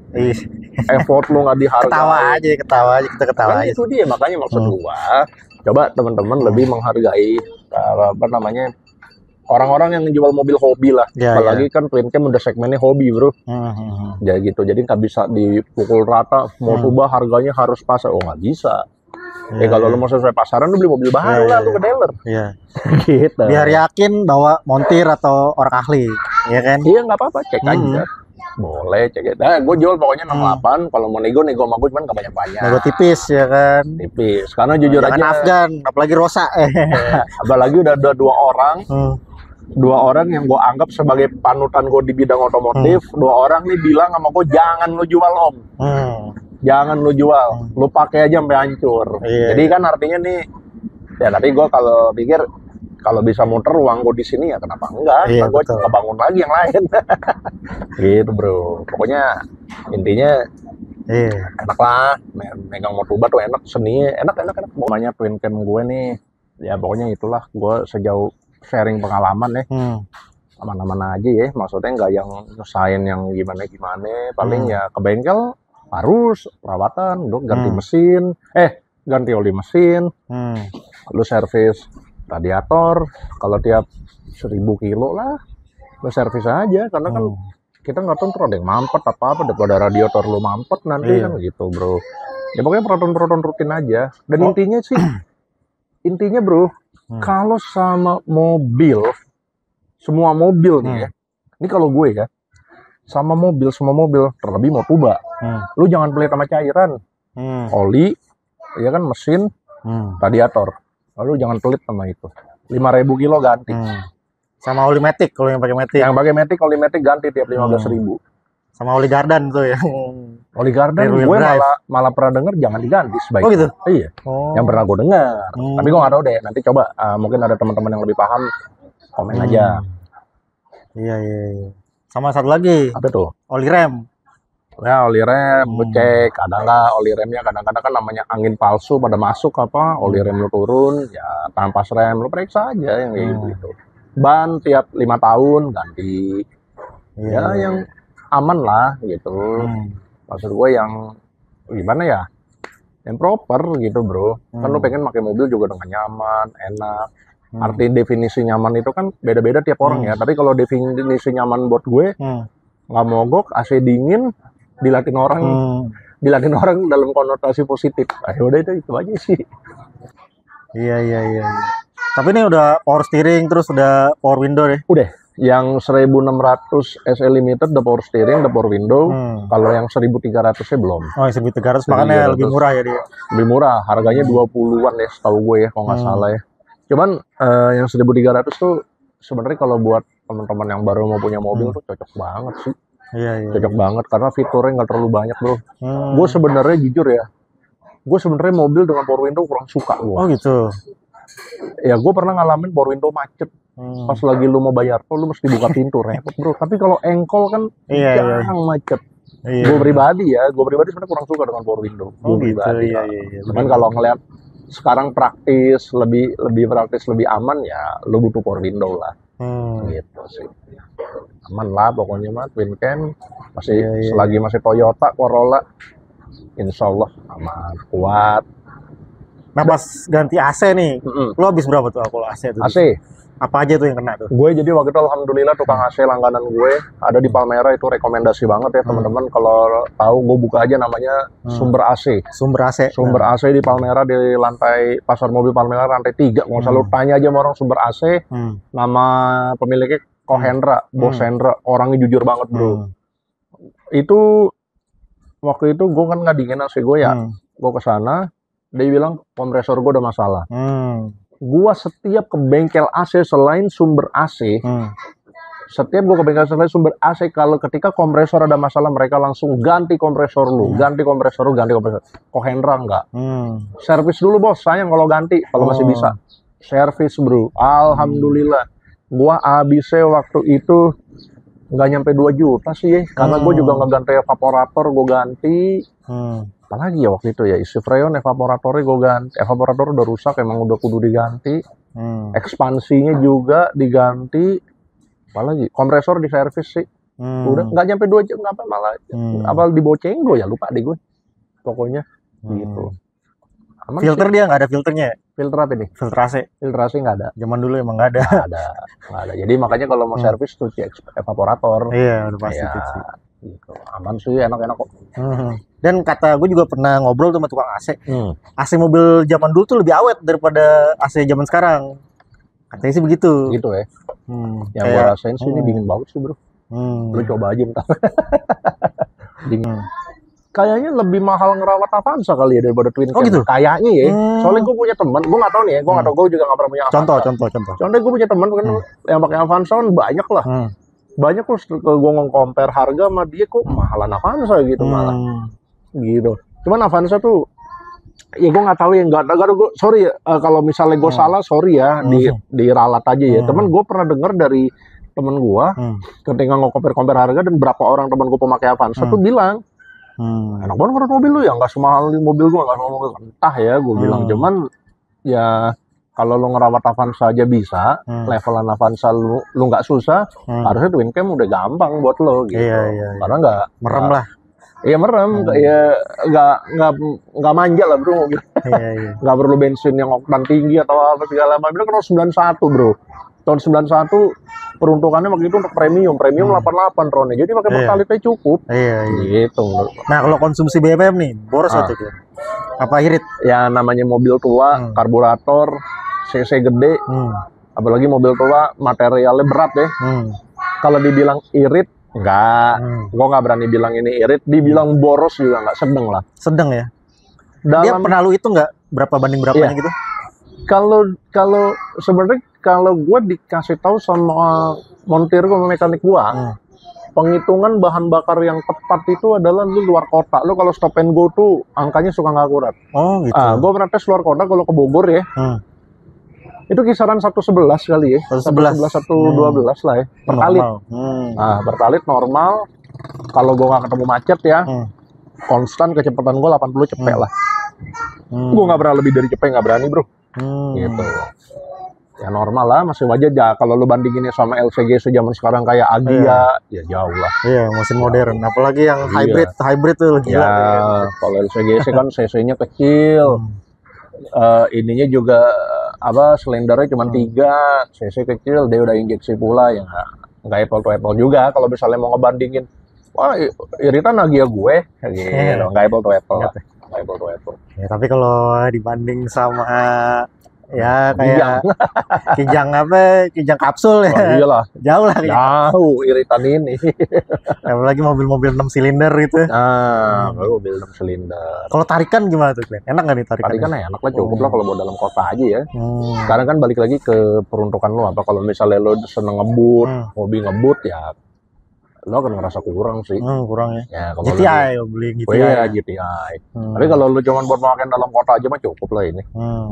Effort lu nggak dihargai. Ketawa aja, kita ketawa aja. Itu dia, makanya maksud gua, coba teman-teman lebih menghargai apa namanya, orang-orang yang menjual mobil hobi lah. Apalagi kan twin cam udah segmennya hobi bro. Ya gitu, jadi nggak bisa dipukul rata. Motoba harganya harus pasar, nggak bisa. Kalau lu mau sesuai pasaran, lu beli mobil baru lah, lu ke dealer. Gitu. Biar yakin bahwa montir atau orang ahli, ya kan? Iya nggak apa-apa, cek aja. Boleh cek. Nah, gue jual pokoknya 68. Kalau mau nego sama gue, cuman nggak banyak-banyak. Nego tipis ya kan? Tipis. Karena jujur aja. Afgan, apalagi Rosa. Apalagi udah ada dua orang yang gue anggap sebagai panutan gue di bidang otomotif. Dua orang nih bilang sama gue, jangan lu jual om. Jangan lu jual, lu pakai aja sampai hancur. Jadi kan artinya nih, ya tapi gue kalau pikir kalau bisa muter uang gue di sini ya kenapa enggak? Gue kebangun lagi yang lain. Gitu bro. Pokoknya intinya enak lah, megang motoba tuh enak, seninya enak. Pokoknya twin cam gue nih, ya pokoknya itulah, gue sejauh sharing pengalaman ya. Aman-aman aja ya, maksudnya nggak yang nyusahin yang gimana-gimana. Paling ya ke bengkel harus perawatan, untuk ganti mesin, ganti oli mesin, lu servis radiator, kalau tiap 1000 kilo lah, lu servis aja, karena kan kita nggak tahu ada yang mampet apa-apa, daripada radiator lu mampet nanti kan gitu bro. Ya pokoknya perawatan rutin aja, dan intinya bro, kalau sama mobil, semua mobil nih ya, ini kalau gue ya, sama mobil, semua mobil, terlebih motoba, lu jangan pelit sama cairan, oli, ya kan, mesin, radiator, lalu jangan pelit sama itu. 5.000 kilo ganti. Sama oli matic, kalau yang pakai matic. Yang pakai matic, oli matic ganti tiap 15.000. Sama oli gardan tuh ya. Oli gardan gue malah pernah denger jangan diganti sebaiknya. Oh gitu? Iya. Yang pernah gue dengar. Tapi gue nggak tahu deh. Nanti coba mungkin ada teman-teman yang lebih paham, komen aja. Iya. Sama satu lagi. Apa tuh? Oli rem. Ya oli rem, cek, ada nggak oli remnya, kadang-kadang kan namanya angin palsu pada masuk apa, oli rem lu turun, ya tampas rem, lu periksa aja yang kayak gitu. Ban tiap 5 tahun ganti, ya yang aman lah gitu. Maksud gue yang gimana ya, yang proper gitu bro. Kan lu pengen pakai mobil juga dengan nyaman, enak. Arti definisi nyaman itu kan beda-beda tiap orang ya, tapi kalau definisi nyaman buat gue, nggak mogok, AC dingin, dilatih orang dalam konotasi positif. Udah itu aja sih. Iya. Tapi ini udah power steering terus udah power window deh. Udah. Yang 1600 SE Limited udah power steering, udah power window. Kalau yang 1300-nya belum. Oh, 1300 makanya lebih murah ya dia. Lebih murah, harganya 20-an ya setahu gue ya kalau nggak salah ya. Cuman yang 1300 tuh sebenarnya kalau buat teman-teman yang baru mau punya mobil tuh cocok banget sih. Iya. Cocok banget karena fiturnya nggak terlalu banyak bro. Gue sebenarnya jujur ya, gue sebenarnya mobil dengan power window kurang suka gue. Oh gitu. Ya gue pernah ngalamin power window macet. Pas lagi lu mau bayar tol, lu mesti buka pintu repot bro. Tapi kalau engkol kan jarang macet. Gue pribadi sebenarnya kurang suka dengan power window. Oh gitu. Iya. Cuman kalau ngeliat sekarang praktis, lebih praktis, lebih aman ya, lu butuh power window lah. Gitu sih. Aman lah pokoknya mah Twin Cam masih selagi masih Toyota Corolla insya Allah aman kuat. Nah pas ganti AC nih, lo habis berapa tuh kalau AC itu? AC apa aja tuh yang kena tuh? Gue jadi waktu itu alhamdulillah tukang AC langganan gue ada di Palmera, itu rekomendasi banget ya teman-teman. Kalau tahu gue buka aja namanya Sumber AC. Sumber AC di Palmera, di lantai pasar mobil Palmera lantai 3. Nggak usah lu tanya aja sama orang Sumber AC. Nama pemiliknya Kohendra, Bos Hendra, orangnya jujur banget bro. Itu waktu itu gue kan nggak dingin AC gue ya, gue kesana, dia bilang kompresor gue ada masalah. Gua setiap ke bengkel AC selain Sumber AC, setiap gua ke bengkel selain Sumber AC, kalau ketika kompresor ada masalah mereka langsung ganti kompresor lu, ganti kompresor. Kohendra enggak. Servis dulu bos, sayang kalau ganti, kalau masih bisa. Servis bro, alhamdulillah. Gua habisnya waktu itu nggak nyampe 2 juta sih, karena gue juga ngeganti evaporator, gue ganti. Apalagi ya waktu itu ya, isi freon evaporatornya gue ganti, evaporator udah rusak emang udah kudu diganti. Ekspansinya juga diganti. Apalagi kompresor di servis sih udah nggak nyampe 2 jam, nggak malah apa diboceng gue ya, lupa deh gue pokoknya gitu. Aman filter sih. Dia nggak ada filternya. Filter apa nih? Filter AC nggak ada. Zaman dulu emang nggak ada. Nggak ada. Jadi makanya kalau mau servis cuci evaporator. Iya udah pasti cuci. Gitu. Aman sih, enak kok. Dan kata gue juga pernah ngobrol sama tukang AC. AC mobil zaman dulu tuh lebih awet daripada AC zaman sekarang. Katanya sih begitu. Gitu ya. Yang gue rasain sih ini dingin banget sih bro. Lu coba aja ntar. Dingin. Kayaknya lebih mahal ngerawat Avanza kali ya daripada Twin Cam. Oh gitu? Kayaknya ya. Soalnya gue punya teman, gue nggak tahu nih ya, gue juga nggak pernah punya Avanza. Contoh. Contohnya gue punya teman kan yang pakai Avanza kan banyak lah. Banyak kok gue compare harga sama dia kok mahalan Avanza gitu malah. Gitu. Cuman Avanza tuh ya gue nggak tahu ya, gue sorry ya, kalau misalnya gue salah sorry ya, diralat aja ya. Temen gue pernah denger dari temen gue ketika compare harga dan berapa orang temen gue pemakai Avanza tuh bilang enak banget ngerawat mobil lu ya, nggak semahal mobil gue, nggak semahal mobil. Entah ya, gue bilang cuman ya kalau lu ngerawat Avanza aja bisa, levelan Avanza lu nggak susah, harusnya Twin Cam udah gampang buat lo gitu. Iya. Karena nggak merem lah. Iya merem, ya nggak manja lah bro mobil. Iya. Nggak perlu bensin yang oktan tinggi atau apa segala macam. Itu kan 91 bro. Tahun 91 peruntukannya waktu itu untuk premium 88 ronnya. Jadi pakai pertalite cukup. Iya. Gitu. Nah kalau konsumsi BBM nih boros atau apa irit? Ya namanya mobil tua, karburator, cc gede, apalagi mobil tua materialnya berat ya. Kalau dibilang irit enggak, gue nggak berani bilang ini irit. Dibilang boros juga nggak, sedang lah. Sedang ya. Dia pernah lu itu nggak berapa banding berapanya gitu? Kalau sebenarnya kalau gue dikasih tahu sama montir gue, mekanik gue, penghitungan bahan bakar yang tepat itu adalah lu luar kota. Lu kalau stop and go tuh angkanya suka nggak akurat. Oh gitu. Gue pernah tes luar kota kalau ke Bogor ya. Itu kisaran 111 kali ya. 111 112 lah ya. Pertalit. Pertalit normal. kalau gue nggak ketemu macet ya, konstan kecepatan gue 80 cepet lah. Gue nggak pernah lebih dari cepet, nggak berani bro. Gitu. Ya normal lah, masih wajar ya. Kalau lu bandinginnya sama LCGC zaman sekarang kayak Agia, ya jauh lah. Iya, mesin modern. Apalagi yang hybrid tuh gila. Ya, kalau LCGC kan cc-nya kecil. Ininya juga apa, silindernya cuma 3, cc kecil, dia udah injeksi pula, ya nggak apple to apple juga. Kalau misalnya mau ngebandingin, wah iritan Agia gue, gitu, nggak apple to apple lah. Nggak apple to apple. Ya, tapi kalau dibanding sama ya kayak Kijang kapsul ya. Oh, iyalah. Jauh lah. Jauh iritan ini. Apalagi mobil-mobil 6 silinder gitu. Nah, mobil 6 silinder. Kalau tarikan gimana tuh, Glenn? Enak nggak nih tarikan? Tarikan enak lah, cukup lah kalau mau dalam kota aja ya. Sekarang kan balik lagi ke peruntukan lo apa. Kalau misalnya lo seneng ngebut, hobi ngebut ya, lo akan ngerasa kurang sih. Kurang ya. Ya kalau GTI lo beli GTI. Ya GTI. Tapi kalau lo cuma buat pemakaian dalam kota aja mah cukup lah ini.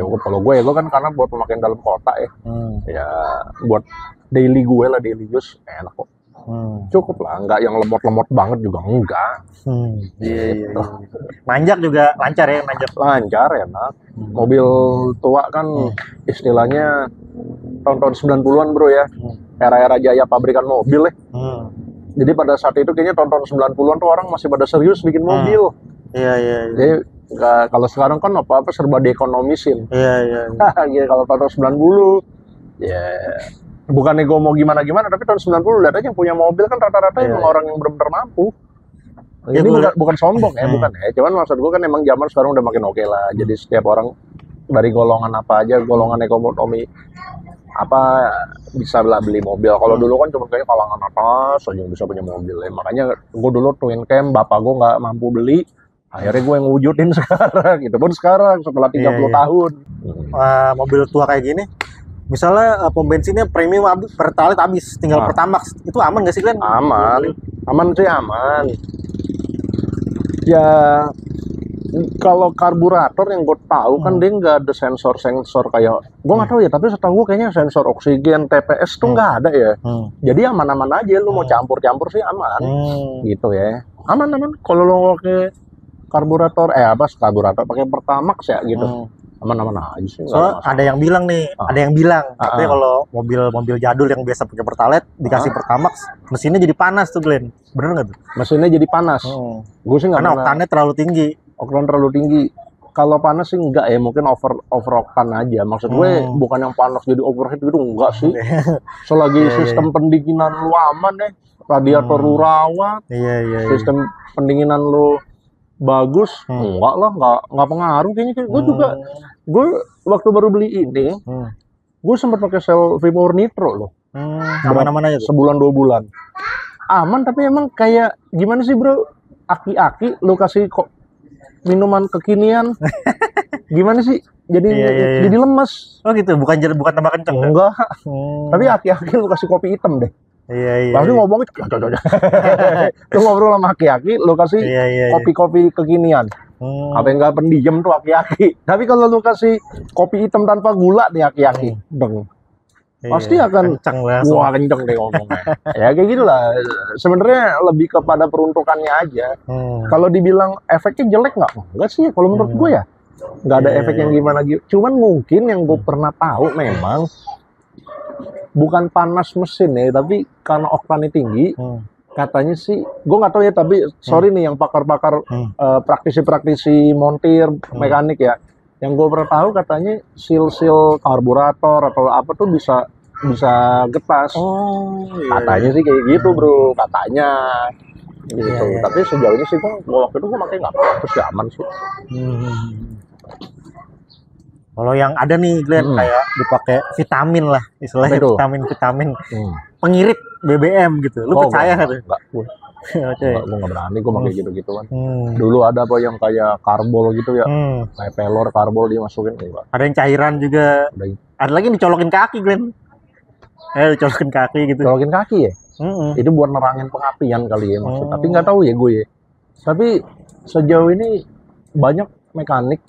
Cukup. Kalau gue kan karena buat pemakaian dalam kota ya. Ya buat daily gue lah, daily use enak kok. Cukup lah, enggak yang lemot-lemot banget juga enggak. Iya. Nanjak juga lancar ya, Lancar enak. Mobil tua kan istilahnya tahun-tahun 90-an bro ya. Era-era jaya pabrikan mobil ya. Jadi pada saat itu kayaknya tahun-tahun 90-an tuh orang masih pada serius bikin mobil. Iya. Jadi kalau sekarang kan apa-apa serba diekonomisin. Iya. Gitu, kalau tahun 90, ya bukannya gue mau gimana-gimana, tapi tahun 90 lihat aja yang punya mobil kan rata-rata emang orang yang benar-benar mampu. Ini bukan sombong ya, bukan ya. Cuman maksud gue kan emang zaman sekarang udah makin oke lah. Jadi setiap orang dari golongan apa aja, golongan ekonomi apa bisa lah beli mobil. Kalau dulu kan cuma kayak kalangan atas aja yang bisa punya mobil ya. Makanya gue dulu twin cam, bapak gue nggak mampu beli, akhirnya gue yang wujudin sekarang. Gitu pun sekarang setelah 30 tahun. Mobil tua kayak gini, misalnya pom bensinnya premium pertalite habis, tinggal Pertamax, itu aman nggak sih Glenn? Aman sih aman. Ya kalau karburator yang gue tahu kan dia nggak ada sensor kayak gue nggak tahu ya, tapi setahu gue kayaknya sensor oksigen TPS tuh nggak ada ya. Jadi aman-aman aja, lu mau campur sih aman. Gitu ya, aman kalau lu pakai karburator pakai Pertamax ya gitu. Aman-aman aja sih. Soalnya ada yang bilang katanya kalau mobil jadul yang biasa pakai pertalite dikasih Pertamax, mesinnya jadi panas tuh Glenn. Bener nggak tuh? Mesinnya jadi panas. Gue sih nggak, karena oktannya terlalu tinggi. Oktan terlalu tinggi. Kalau panas sih enggak ya, mungkin over oktan aja. Maksud gue bukan yang panas jadi overheat gitu, enggak sih. Selagi sistem pendinginan lu aman ya, radiator lu rawat, sistem pendinginan lu bagus, enggak lah, enggak pengaruh kayaknya. Gue waktu baru beli ini, gue sempat pakai sel Vapor Nitro loh. Aman-aman aja tuh. Sebulan 2 bulan. Aman, tapi emang kayak gimana sih bro? Aki-aki lu kasih kok minuman kekinian. Gimana sih? Jadi lemes. Oh gitu, bukan tambah kenceng. Enggak. Tapi aki-aki lu kasih kopi hitam deh. Iya. Langsung ngomongin, lu ngobrol sama aki-aki, lu kasih kopi-kopi kekinian. Apa yang nggak pendiam tuh aki-aki. Tapi kalau lu kasih kopi hitam tanpa gula nih aki-aki, pasti akan kenceng deh ngomongnya. Ya kayak gitulah. Sebenarnya lebih kepada peruntukannya aja. Kalau dibilang efeknya jelek nggak sih? Kalau menurut gue ya nggak ada efek yang gimana gitu. Cuman mungkin yang gue pernah tahu memang bukan panas mesin ya, tapi karena oktannya tinggi. Katanya sih, gue nggak tahu ya, tapi sorry nih yang pakar-pakar praktisi-praktisi montir mekanik ya, yang gue pernah tahu katanya seal karburator atau apa tuh bisa getas. Katanya sih kayak gitu bro, katanya gitu. Tapi sejauh ini sih gue waktu itu gue pakai nggak apa-apa, terus aman sih. Kalau yang ada nih Glenn, kayak dipakai vitamin lah, istilahnya vitamin pengirit BBM gitu. Lu percaya nggak tuh? Enggak, gue nggak berani gue pakai gitu kan. Dulu ada apa yang kayak karbol gitu ya, kayak pelor karbol dimasukin enggak. Ada yang cairan juga. Ada lagi yang dicolokin kaki Glenn. Dicolokin kaki gitu. Colokin kaki ya? Itu buat nerangin pengapian kali ya maksud. Tapi nggak tahu ya gue ya. Tapi sejauh ini banyak mekanik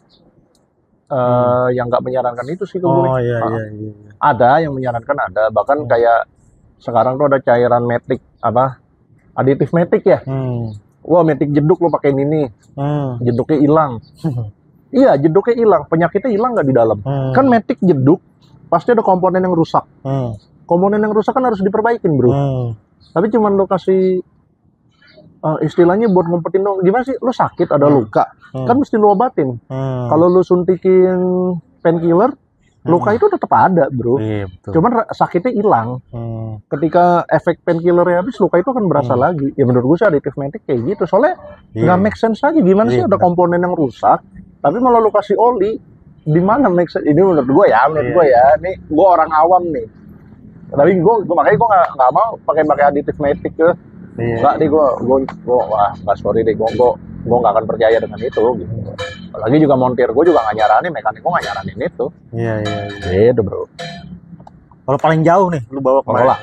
yang nggak menyarankan itu sih ke gue. Iya. Ada yang menyarankan, ada bahkan kayak sekarang tuh ada cairan metrik apa Additive matic ya. Wah, matic jeduk lo pakai ini. Jeduknya hilang. Iya, jeduknya hilang, penyakitnya hilang nggak di dalam. Kan matic jeduk pasti ada komponen yang rusak. Komponen yang rusak kan harus diperbaikin, bro. Tapi cuman lo kasih istilahnya buat ngumpetin dong. Gimana sih? Lo sakit ada luka, kan mesti lo obatin. Kalau lo suntikin painkiller, luka itu tetap ada, bro. Iya, betul. Cuman sakitnya hilang. Ketika efek painkillernya habis, luka itu akan berasa lagi. Ya menurut gue sih additive matic kayak gitu. Soalnya nggak make sense aja. Gimana sih ada komponen yang rusak, tapi malah lo kasih oli? Di mana make sense? Ini menurut gue ya, Ini gue orang awam nih. Tapi gue makanya gue nggak mau pakai additive matic ke. Enggak deh, wah nggak, sorry deh, gue nggak akan percaya dengan itu gitu. Apalagi juga montir gue juga nggak nyaranin, mekanik gue nggak nyaranin itu. Iya. Gitu, bro. Kalau paling jauh nih lu bawa kemana?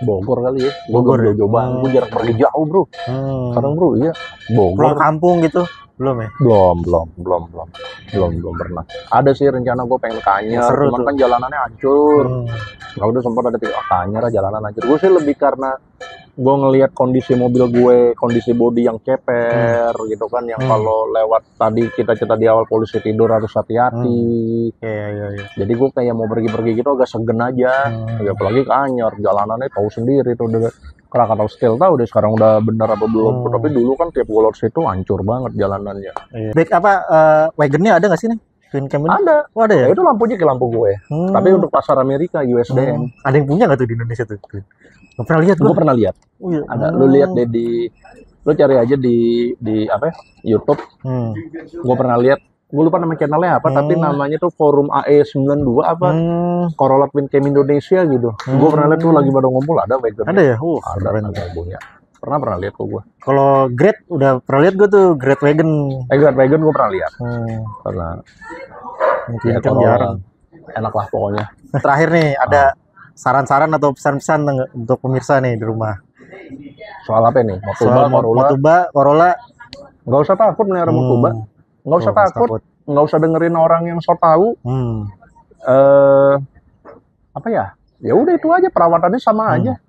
Bogor kali ya. Bogor jauh banget. Gue jarang pergi jauh, bro. Sekarang, bro, iya Bogor. Pulang kampung gitu belum ya? Belum pernah. Ada sih rencana gue pengen ke Anyar, cuman kan jalanannya hancur. Kalau udah sempat ada Anyar jalanan hancur. Gue sih lebih karena gue ngelihat kondisi mobil gue, kondisi bodi yang ceper gitu kan, yang kalau lewat tadi kita di awal polisi tidur harus hati-hati. Iya. Jadi gue kayak mau pergi-pergi gitu agak segen aja. Ya, apalagi ke Anyar, jalanannya tahu sendiri tuh, udah Krakatau Steel tahu deh sekarang udah benar apa belum. Tapi dulu kan tiap gue lewat situ hancur banget jalanannya. Baik wagonnya ada nggak sih nih? Twincam ini? Ada. Oh, ada ya? Itu lampunya kayak lampu gue. Tapi untuk pasar Amerika USDN. Ada yang punya nggak tuh di Indonesia tuh? Gak pernah lihat. Gue pernah lihat. Ada. Lu lihat deh lu cari aja di apa? YouTube. Gue pernah lihat. Gue lupa nama channelnya apa, tapi namanya tuh Forum AE92 apa? Corolla Twincam Indonesia gitu. Gue pernah lihat tuh lagi pada ngumpul ada wagon. Ada ya? Ada punya. Pernah lihat kok gue. Kalau Great udah pernah lihat gue tuh, Great Wagon. Great Wagon gue pernah lihat. Pernah. Mungkin kan jarang. Enak lah pokoknya. Terakhir nih, ada saran-saran atau pesan-pesan untuk pemirsa nih di rumah. Soal apa nih? Motuba, Corolla. Nggak usah takut melihara Motuba. Nggak usah takut. Nggak usah dengerin orang yang so tahu. Apa ya? Ya udah itu aja, perawatannya sama aja.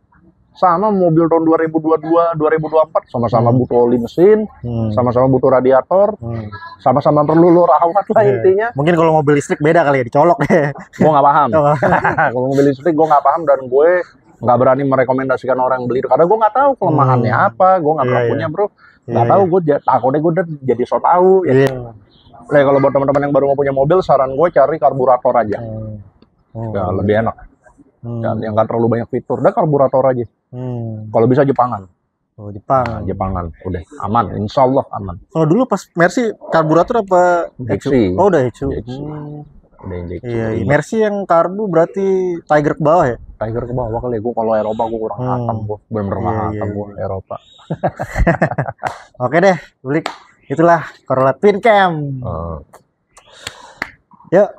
Sama mobil tahun 2022, 2024 sama-sama butuh oli mesin, sama-sama butuh radiator, sama-sama perlu lo rawat lah intinya. Mungkin kalau mobil listrik beda kali ya, dicolok deh. Gue nggak paham. Kalau mobil listrik gue nggak paham, dan gue nggak berani merekomendasikan orang beli karena gue nggak tahu kelemahannya apa. Gue nggak pernah punya, bro. Nggak tahu, gue takutnya gue jadi so tahu. Nah, kalau buat teman-teman yang baru mau punya mobil, saran gue cari karburator aja. Ya, lebih enak. Dan yang nggak terlalu banyak fitur, udah karburator aja. Kalau bisa Jepangan. Jepangan, udah aman, insya Allah aman. Kalau dulu pas Mercy karburator apa? Injeksi. Oh, udah HU. Udah injeksi. Iya, Mercy yang karbu berarti Tiger ke bawah ya? Tiger ke bawah kali. Gue kalau Eropa gue kurang hatam, gue bener-bener nggak hatam gue Eropa. Oke deh, Blik. Itulah Corolla Twincam. Yuk.